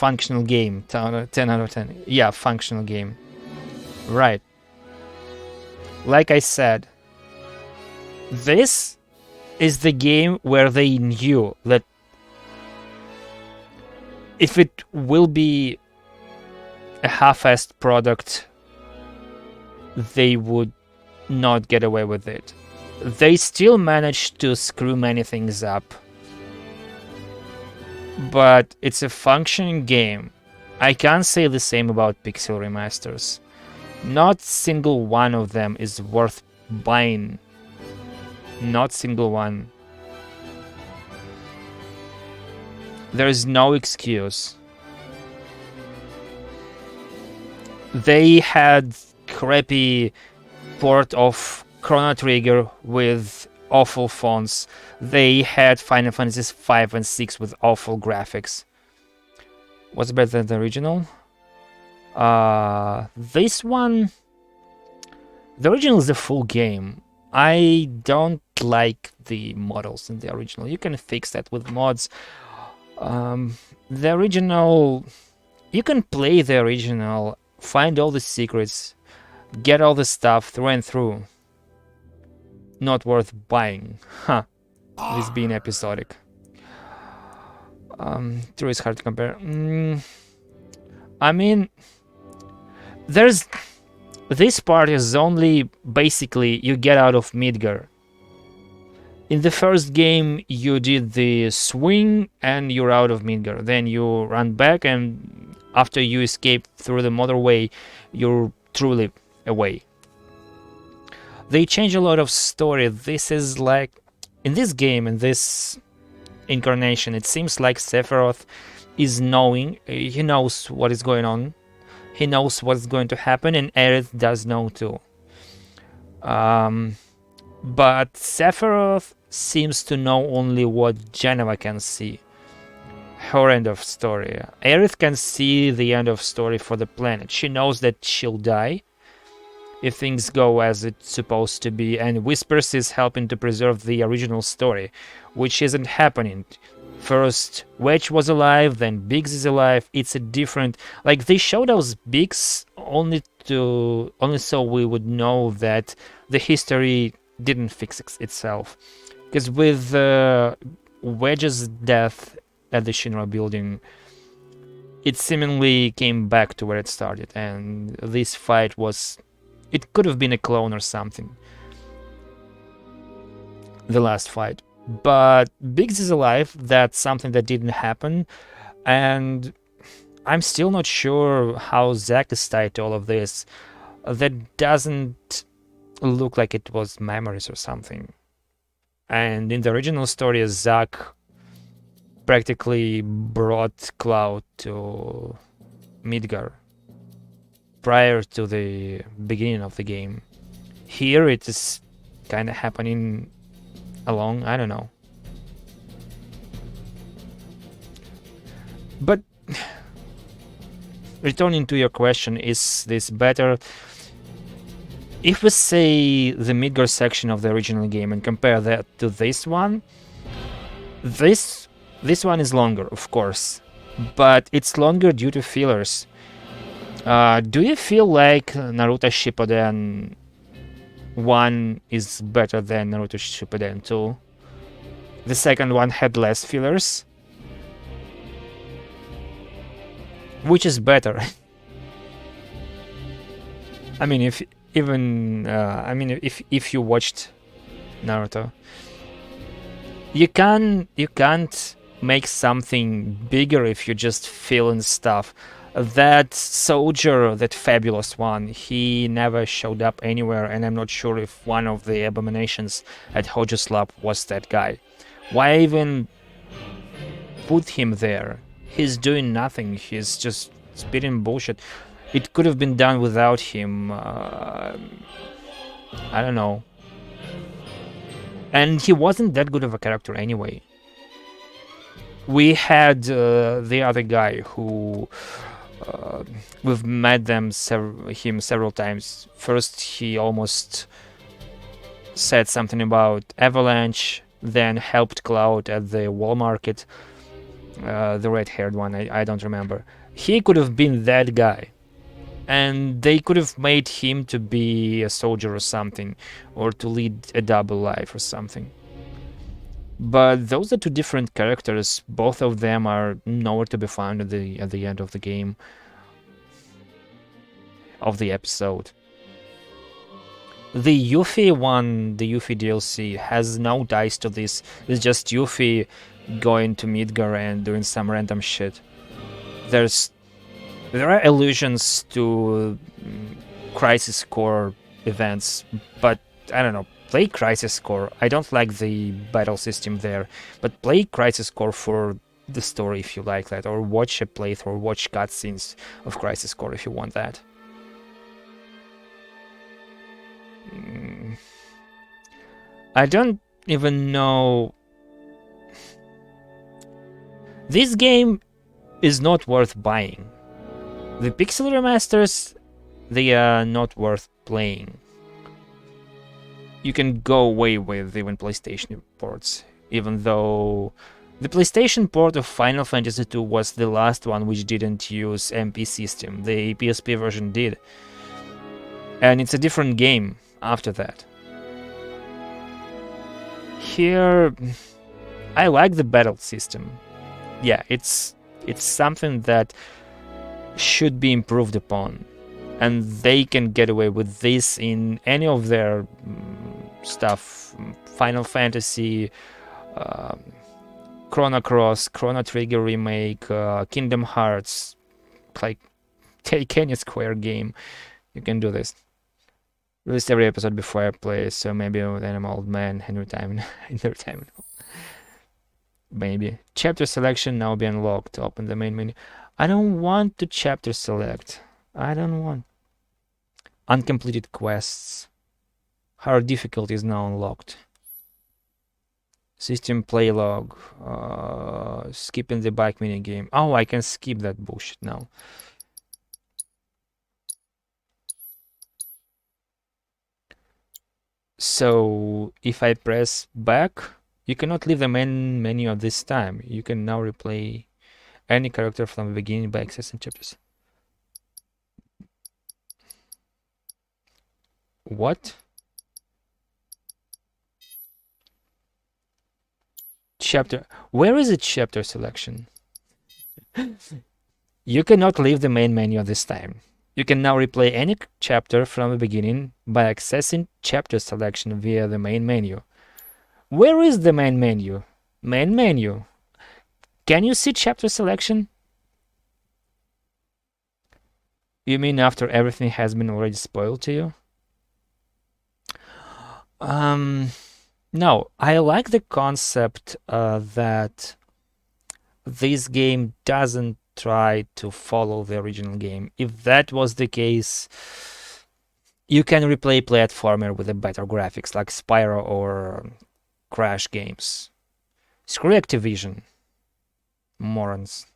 functional game. 10 out of 10. Yeah, functional game. Right. Like I said, this is the game where they knew that if it will be a half-assed product, they would not get away with it. They still managed to screw many things up. But it's a functioning game. I can't say the same about Pixel remasters. Not single one of them is worth buying. Not single one. There is no excuse. They had crappy port of Chrono Trigger with awful fonts. They had Final Fantasy 5 and 6 with awful graphics. What's better than the original? This one... The original is a full game. I don't like the models in the original. You can fix that with mods. The original... You can play the original, find all the secrets, get all the stuff through and through. Not worth buying. Huh. This being episodic. True is hard to compare. I mean, there's... This part is only basically you get out of Midgar. In the first game you did the swing and you're out of Midgar. Then you run back and after you escape through the motorway, you're truly away. They change a lot of story. This is like... In this game, in this incarnation, it seems like Sephiroth is knowing. He knows what is going on. He knows what's going to happen, and Aerith does know too. But Sephiroth seems to know only what Genova can see. Her end of story. Aerith can see the end of story for the planet. She knows that she'll die if things go as it's supposed to be, and Whispers is helping to preserve the original story, which isn't happening. First Wedge was alive, then Biggs is alive. It's a different... Like, they showed us Biggs only so we would know that the history didn't fix itself. Because with Wedge's death at the Shinra building, it seemingly came back to where it started, and this fight was... It could have been a clone or something. The last fight. But Biggs is alive, that's something that didn't happen, and I'm still not sure how Zack is tied to all of this. That doesn't look like it was memories or something. And in the original story, Zack practically brought Cloud to Midgar prior to the beginning of the game. Here it is kind of happening along, I don't know. But returning to your question, is this better? If we say the Midgar section of the original game and compare that to this one, this one is longer, of course, but it's longer due to fillers. Do you feel like Naruto Shippuden 1 is better than Naruto Shippuden 2? The second one had less fillers. Which is better? I mean, if you watched Naruto, you can't make something bigger if you just fill in stuff. That soldier, that fabulous one, he never showed up anywhere, and I'm not sure if one of the abominations at Hojo's lab was that guy. Why even put him there? He's doing nothing, he's just spitting bullshit. It could have been done without him. I don't know. And he wasn't that good of a character anyway. We had the other guy who... we've met him several times. First he almost said something about Avalanche, then helped Cloud at the wall market. the red-haired one, I don't remember. He could have been that guy. And they could have made him to be a soldier or something, or to lead a double life or something. But those are two different characters. Both of them are nowhere to be found at the end of the game, of the episode. The Yuffie one, the Yuffie DLC, has no ties to this. It's just Yuffie going to Midgar and doing some random shit. There are allusions to Crisis Core events, but I don't know. Play Crisis Core. I don't like the battle system there, but play Crisis Core for the story if you like that, or watch a playthrough, or watch cutscenes of Crisis Core if you want that. I don't even know. This game is not worth buying. The pixel remasters, they are not worth playing. You can go away with even PlayStation ports, even though the PlayStation port of Final Fantasy II was the last one which didn't use MP system. The PSP version did. And it's a different game after that. Here, I like the battle system. Yeah, it's something that should be improved upon, and they can get away with this in any of their stuff. Final Fantasy, Chrono Cross, Chrono Trigger remake, Kingdom Hearts, like take any Square game, you can do this. Release every episode before I play, so maybe then I'm old man in retirement. Maybe. Chapter selection now be unlocked. Open the main menu. I don't want to chapter select. I don't want. Uncompleted quests. Hard difficulty is now unlocked. System play log. Skipping the bike minigame. Oh, I can skip that bullshit now. So if I press back, you cannot leave the main menu at this time. You can now replay any character from the beginning by accessing chapters. What? Chapter. Where is the chapter selection? You cannot leave the main menu at this time. You can now replay any chapter from the beginning by accessing chapter selection via the main menu. Where is the main menu? Main menu. Can you see chapter selection? You mean after everything has been already spoiled to you? No, I like the concept that this game doesn't try to follow the original game. If that was the case, you can replay platformer with a better graphics like Spyro or Crash games. Screw Activision. Morons.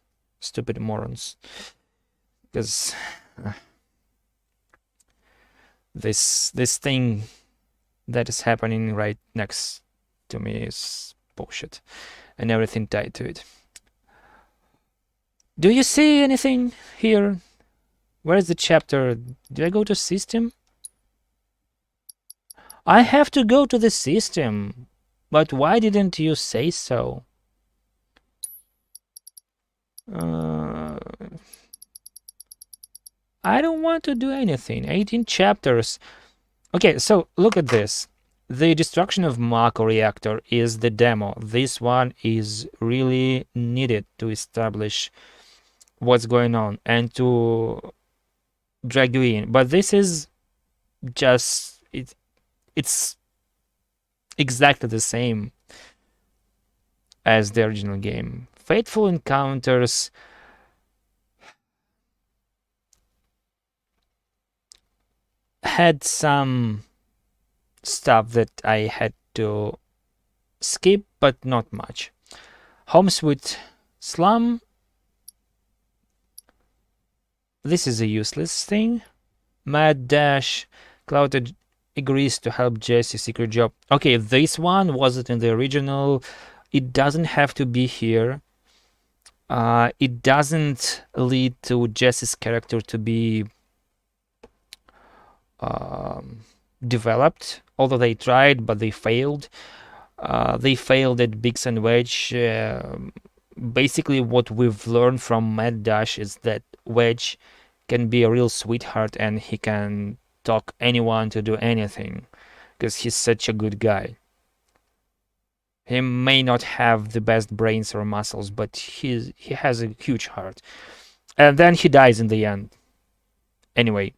Stupid morons. Because this thing that is happening right next to me is bullshit. And everything tied to it. Do you see anything here? Where's the chapter? Do I go to system? I have to go to the system. But why didn't you say so? I don't want to do anything. 18 chapters. Okay, so look at this. The destruction of Mako reactor is the demo. This one is really needed to establish what's going on and to drag you in. But this is just it's exactly the same as the original game. Fateful encounters had some stuff that I had to skip, but not much. Home Sweet Slum. This is a useless thing. Mad Dash. Cloud agrees to help Jesse secret job. Okay, this one wasn't in the original. It doesn't have to be here. It doesn't lead to Jesse's character to be developed, although they tried, but they failed. They failed at Biggs and Wedge. Basically, what we've learned from Mad Dash is that Wedge can be a real sweetheart and he can talk anyone to do anything because he's such a good guy. He may not have the best brains or muscles, but he has a huge heart. And then he dies in the end. Anyway.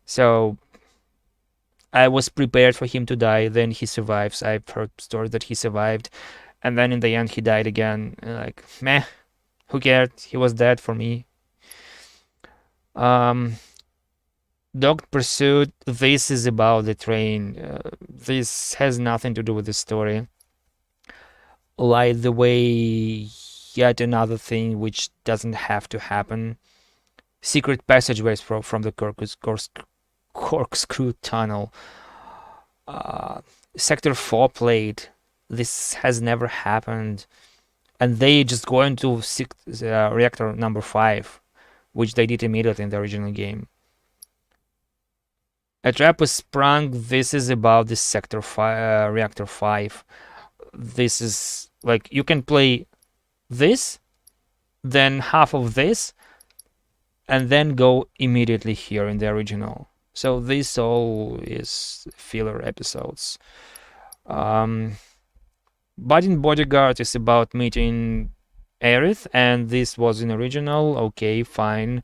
So I was prepared for him to die, then he survives. I've heard stories that he survived, and then in the end he died again. Like, meh, who cared? He was dead for me. Dog Pursuit, this is about the train. This has nothing to do with the story. Like the way yet another thing which doesn't have to happen. Secret passageways from the corkscrew tunnel. Sector 4 plate. This has never happened. And they just go into reactor number 5, which they did immediately in the original game. A trap was sprung. This is about this sector 5, reactor 5. This is like you can play this, then half of this, and then go immediately here in the original. So this all is filler episodes. But in Bodyguard is about meeting Aerith, and this was in original. Okay, fine.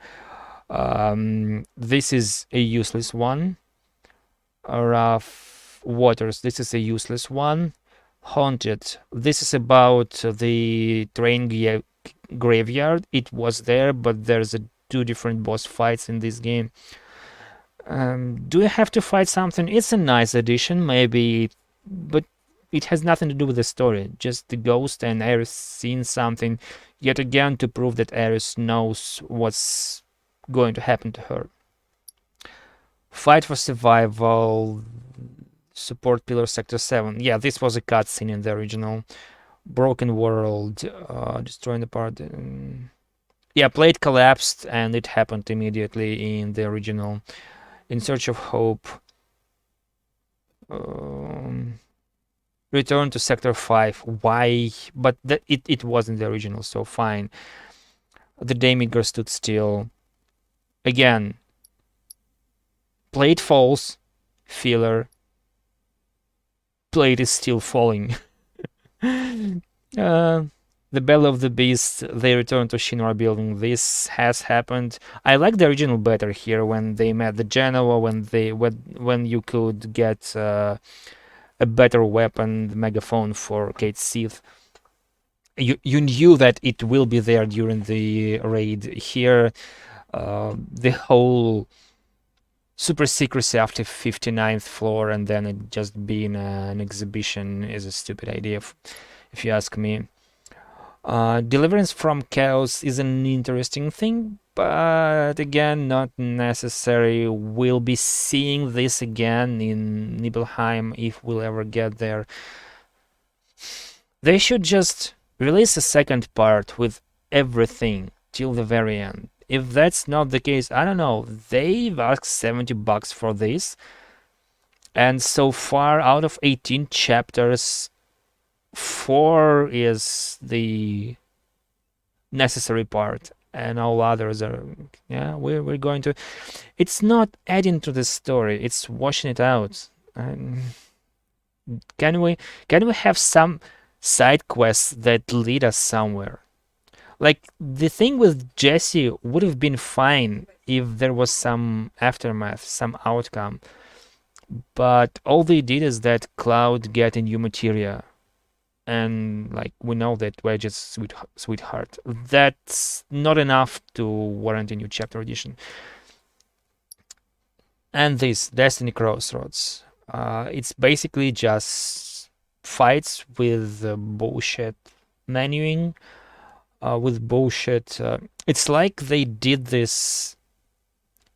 This is a useless one. Rough Waters, this is a useless one. Haunted, this is about the train graveyard. It was there, but there's 2 different boss fights in this game. Do you have to fight something? It's a nice addition, maybe, but it has nothing to do with the story. Just the ghost and Aerith seeing something, yet again to prove that Aerith knows what's going to happen to her. Fight for survival, support pillar sector 7. Yeah, this was a cutscene in the original. Broken world, destroying the part. Yeah, plate collapsed and it happened immediately in the original. In Search of Hope. Return to sector 5. Why? But it wasn't the original, so fine. The Daymaker stood still. Again. Plate falls. Filler. Plate is still falling. The Belly of the Beast, they return to Shinra building. This has happened. I like the original better here when they met the Genoa, when you could get a better weapon, the megaphone for Kate Sith. You knew that it will be there during the raid. Here, the whole super secrecy after 59th floor and then it just being an exhibition is a stupid idea, if you ask me. Deliverance from chaos is an interesting thing, but again, not necessary. We'll be seeing this again in Nibelheim if we'll ever get there. They should just release a second part with everything till the very end. If that's not the case, I don't know. They've asked $70 for this, and so far, out of 18 chapters, 4 is the necessary part, and all others are, yeah, we're going to. It's not adding to the story; it's washing it out. And can we have some side quests that lead us somewhere? Like, the thing with Jesse would have been fine if there was some aftermath, some outcome. But all they did is that Cloud get a new materia. And, like, we know that Wedge's sweetheart. That's not enough to warrant a new chapter edition. And this, Destiny Crossroads. It's basically just fights with bullshit menuing. With bullshit. It's like they did this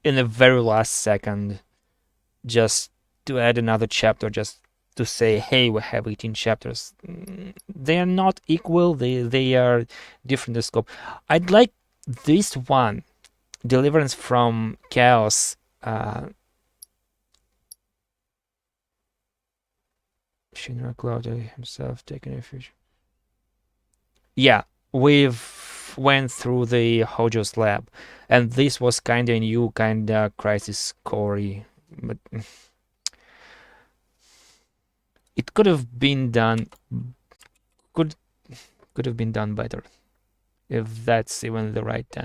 in the very last second just to add another chapter, just to say, hey, we have 18 chapters. They are not equal. They are different in scope. I'd like this one, Deliverance from Chaos. Should MacLeod himself taking refuge? Yeah, we've went through the Hojo's lab, and this was kinda new, kinda crisis core-y, but it could have been done. Could have been done better, if that's even the right answer.